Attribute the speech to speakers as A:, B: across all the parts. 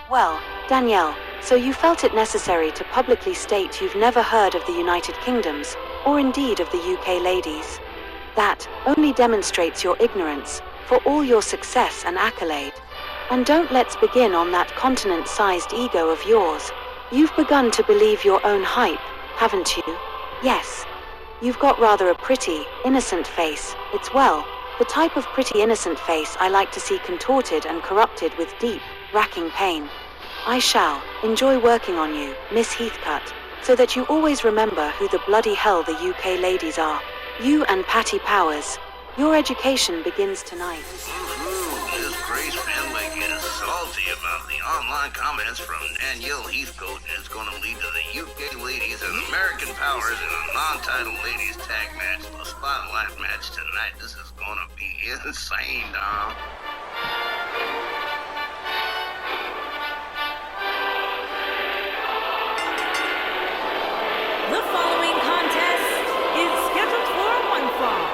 A: Well, Danielle, so you felt it necessary to publicly state you've never heard of the United Kingdoms, or indeed of the UK ladies. That only demonstrates your ignorance, for all your success and accolade. And let's begin on that continent-sized ego of yours. You've begun to believe your own hype, haven't you? Yes. You've got rather a pretty, innocent face. It's the type of pretty innocent face I like to see contorted and corrupted with deep, racking pain. I shall enjoy working on you, Miss Heathcote, so that you always remember who the bloody hell the UK ladies are. You and Patty Powers. Your education begins tonight.
B: Miss Grace Fenwick is salty about the online comments from Danielle Heathcote, and it's going to lead to the UK ladies and American Powers in a non-title ladies tag match, the spotlight match tonight. This is going to be insane, Dom.
C: The following contest is scheduled for one fall.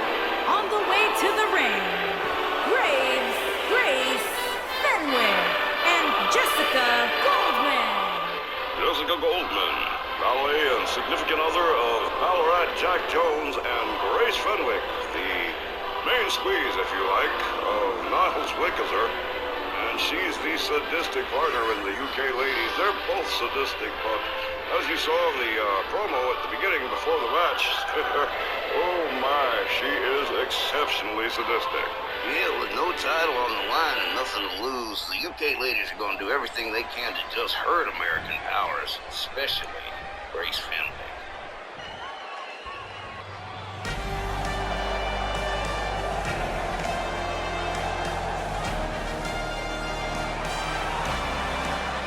C: On the way to the ring, Grace Fenwick and Jessica Goldman.
D: Jessica Goldman, valet and significant other of Ballarat Jack Jones and Grace Fenwick, the main squeeze, if you like, of Niles Wickeser. And she's the sadistic partner in the UK ladies. They're both sadistic, but as you saw in the promo at the beginning before the match, oh my, she is exceptionally sadistic.
B: Yeah, with no title on the line and nothing to lose, the UK ladies are going to do everything they can to just hurt American Powers, especially Grace Fenwick.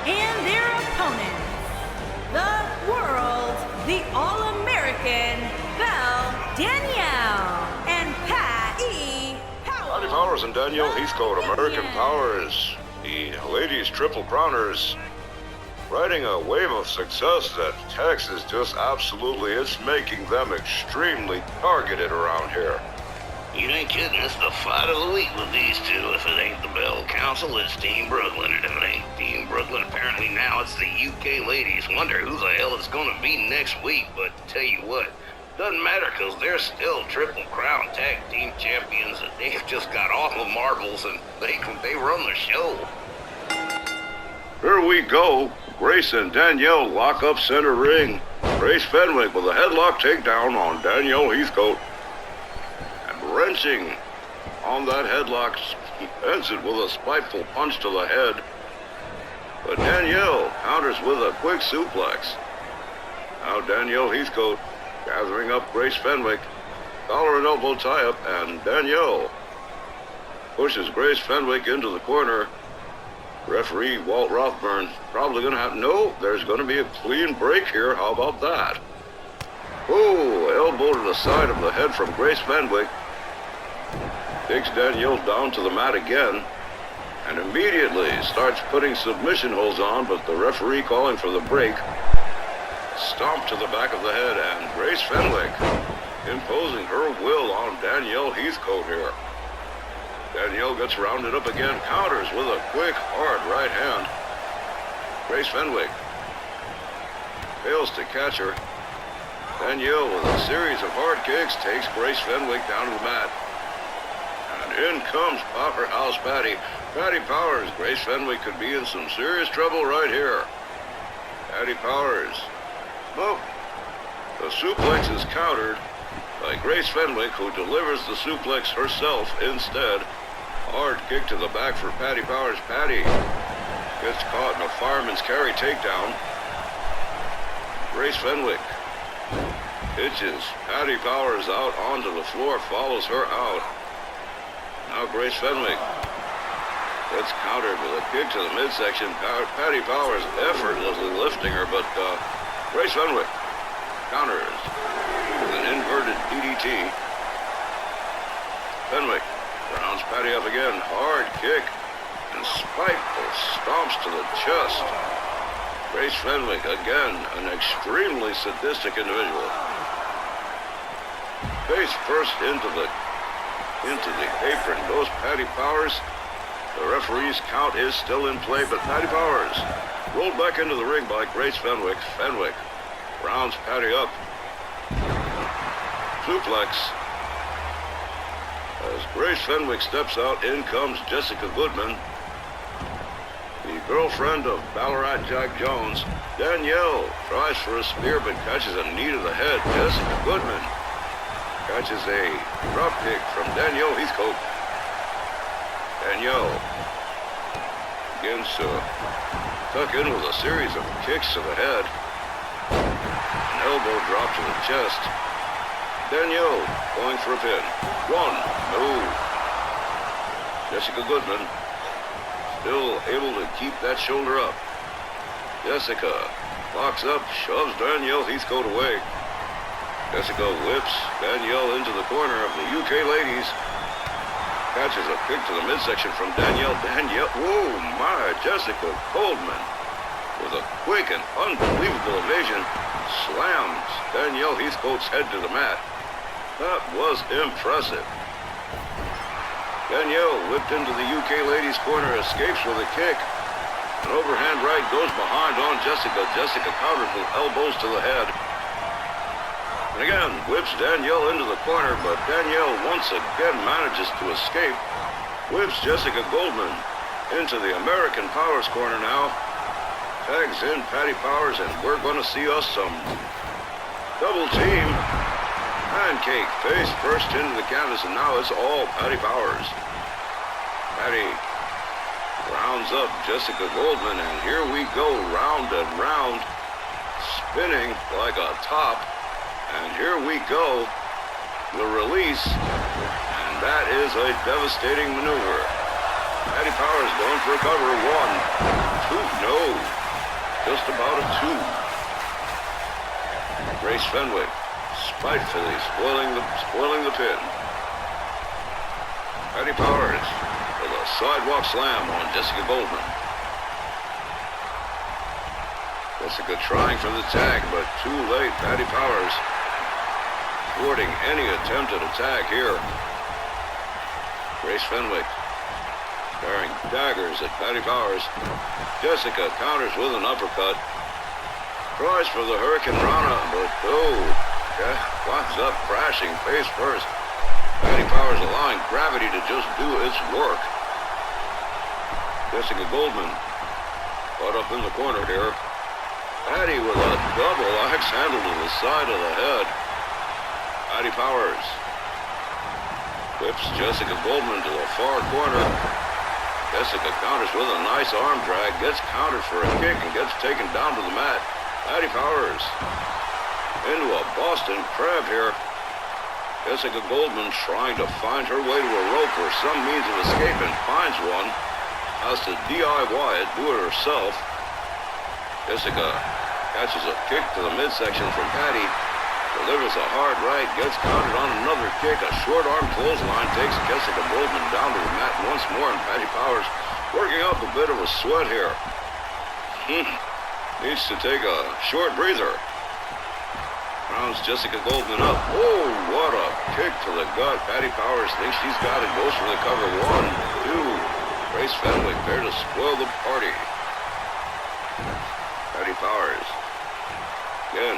C: And their opponents, the world, the All-American, Belle Danielle, and Patty Powers.
D: Patty Powers and Danielle Heathcote, American Powers, the ladies triple crowners, riding a wave of success that Texas just absolutely, it's making them extremely targeted around here.
B: You ain't kidding, it's the fight of the week with these two. If it ain't the Bell Council, it's Team Brooklyn. And if it ain't Team Brooklyn, apparently now it's the UK ladies. Wonder who the hell it's gonna be next week, but tell you what, doesn't matter, because they're still Triple Crown Tag Team Champions, and they've just got all the marbles, and they run the show.
D: Here we go. Grace and Danielle lock up center ring. Grace Fenwick with a headlock takedown on Danielle Heathcote. Wrenching on that headlock, he ends it with a spiteful punch to the head. But Danielle counters with a quick suplex. Now Danielle Heathcote gathering up Grace Fenwick, collar and elbow tie-up, and Danielle pushes Grace Fenwick into the corner. Referee Walt Rothburn probably going to have, no, there's going to be a clean break here. How about that? Oh, elbow to the side of the head from Grace Fenwick. Takes Danielle down to the mat again, and immediately starts putting submission holds on, but the referee calling for the break. Stomp to the back of the head, and Grace Fenwick imposing her will on Danielle Heathcote here. Danielle gets rounded up again, counters with a quick, hard right hand. Grace Fenwick fails to catch her. Danielle, with a series of hard kicks, takes Grace Fenwick down to the mat. In comes Powerhouse Patty. Patty Powers. Grace Fenwick could be in some serious trouble right here. Patty Powers. Nope. The suplex is countered by Grace Fenwick, who delivers the suplex herself instead. Hard kick to the back for Patty Powers. Patty gets caught in a fireman's carry takedown. Grace Fenwick pitches Patty Powers out onto the floor, follows her out. Now Grace Fenwick gets countered with a kick to the midsection. Patty Powers effortlessly lifting her, but Grace Fenwick counters with an inverted DDT. Fenwick rounds Patty up again. Hard kick and spiteful stomps to the chest. Grace Fenwick, again, an extremely sadistic individual. Face first into the apron goes Patty Powers. The referee's count is still in play, but Patty Powers rolled back into the ring by Grace Fenwick. Fenwick rounds Patty up. Suplex. As Grace Fenwick steps out, in comes Jessica Goodman, the girlfriend of Ballarat Jack Jones. Danielle tries for a spear but catches a knee to the head. Jessica Goodman catches a drop kick from Danielle Heathcote. Danielle begins to tuck in with a series of kicks to the head. An elbow drop to the chest. Danielle going for a pin. One, no. Jessica Goodman still able to keep that shoulder up. Jessica locks up, shoves Danielle Heathcote away. Jessica whips Danielle into the corner of the UK ladies. Catches a kick to the midsection from Danielle. Whoa, my, Jessica Goldman, with a quick and unbelievable evasion, slams Danielle Heathcote's head to the mat. That was impressive. Danielle whipped into the UK ladies' corner, escapes with a kick. An overhand right goes behind on Jessica. Jessica counters with elbows to the head. And again, whips Danielle into the corner, but Danielle once again manages to escape. Whips Jessica Goldman into the American Powers corner now. Tags in Patty Powers, and we're going to see us some double team. Pancake face first into the canvas, and now it's all Patty Powers. Patty rounds up Jessica Goldman, and here we go, round and round, spinning like a top. And here we go, the release, and that is a devastating maneuver. Patty Powers going for a cover. One, two, no, just about a two. Grace Fenwick spitefully spoiling the pin. Patty Powers with a sidewalk slam on Jessica Goldman. Jessica trying for the tag, but too late. Patty Powers thwarting any attempt at attack here. Grace Fenwick firing daggers at Patty Powers. Jessica counters with an uppercut. Tries for the Hurricane Rana, but winds up crashing face first. Patty Powers allowing gravity to just do its work. Jessica Goldman caught up in the corner here. Patty with a double axe handle to the side of the head. Patty Powers whips Jessica Goldman to the far corner. Jessica counters with a nice arm drag, gets countered for a kick, and gets taken down to the mat. Patty Powers into a Boston Crab here. Jessica Goldman trying to find her way to a rope or some means of escape, and finds one. Has to DIY it, do it herself. Jessica catches a kick to the midsection from Patty. Delivers a hard right, gets countered on another kick. A short arm clothesline takes Jessica Goldman down to the mat once more, and Patty Powers working up a bit of a sweat here. Needs to take a short breather. Rounds Jessica Goldman up. Oh, what a kick to the gut. Patty Powers thinks she's got it, goes for the cover. One, two. Grace Fenwick there to spoil the party. Patty Powers again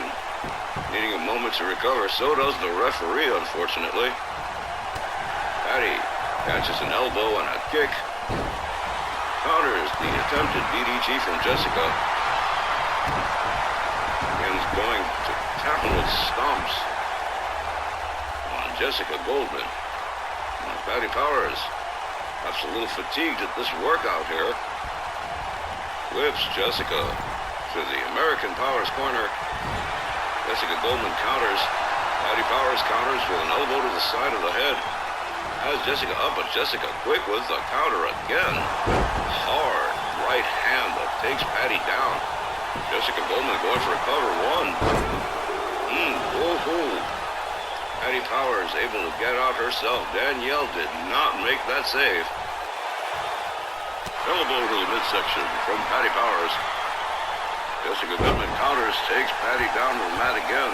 D: needing a moment to recover. So does the referee, unfortunately. Patty catches an elbow and a kick. Counters the attempted DDT from Jessica. And is going to tackle with stomps on Jessica Goldman. Now, Patty Powers perhaps a little fatigued at this workout here. Whips Jessica to the American Powers corner. Jessica Goldman counters. Patty Powers counters with an elbow to the side of the head. Has Jessica up, but Jessica quick with the counter again. Hard right hand that takes Patty down. Jessica Goldman going for a cover. One. Patty Powers able to get out herself. Danielle did not make that save. Elbow to the midsection from Patty Powers. Jessica Goodman counters, takes Patty down to the mat again.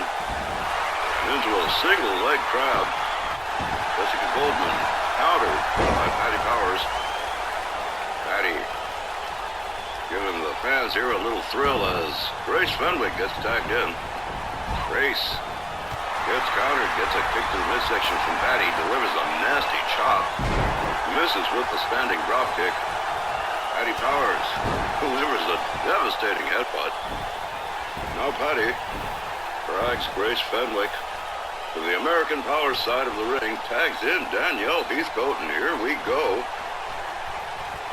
D: Into a single leg crab. Jessica Goldman countered by Patty Powers. Patty giving the Fans hear a little thrill as Grace Fenwick gets tagged in. Grace gets countered, gets a kick to the midsection from Patty, delivers a nasty chop. Misses with the standing drop kick. Patty Powers delivers a devastating headbutt. Now Patty drags Grace Fenwick to the American Power side of the ring, tags in Danielle Heathcote, and here we go.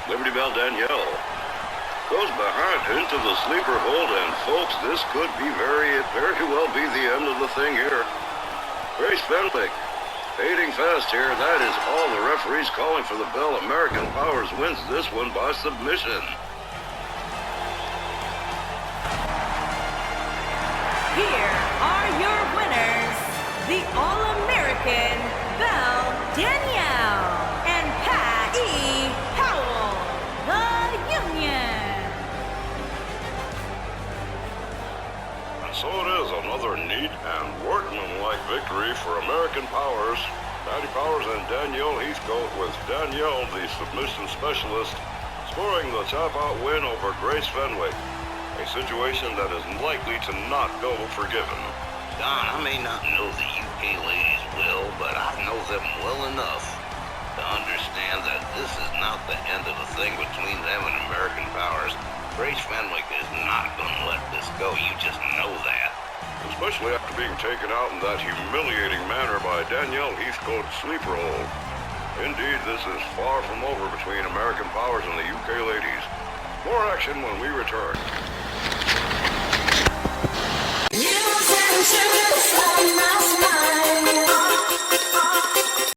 D: Liberty Bell Danielle goes behind into the sleeper hold, and folks, this could be very well be the end of the thing here. Grace Fenwick fading fast here. That is all the referees calling for the bell. American Powers wins this one by submission.
C: Here are your winners, the All-American Belle Danielle and Patty Powell, the Union.
D: And so it is, another neat and workmanlike victory for American Powers. Patty Powers and Danielle Heathcote, with Danielle, the submission specialist, scoring the tap-out win over Grace Fenwick. A situation that is likely to not go forgiven.
B: Don, I may not know the UK ladies well, but I know them well enough to understand that this is not the end of the thing between them and American Powers. Grace Fenwick is not going to let this go. You just know that.
D: Especially after being taken out in that humiliating manner by Danielle Heathcote's sleeper hold. Indeed, this is far from over between American Powers and the UK ladies. More action when we return.
E: You can choose on my smile.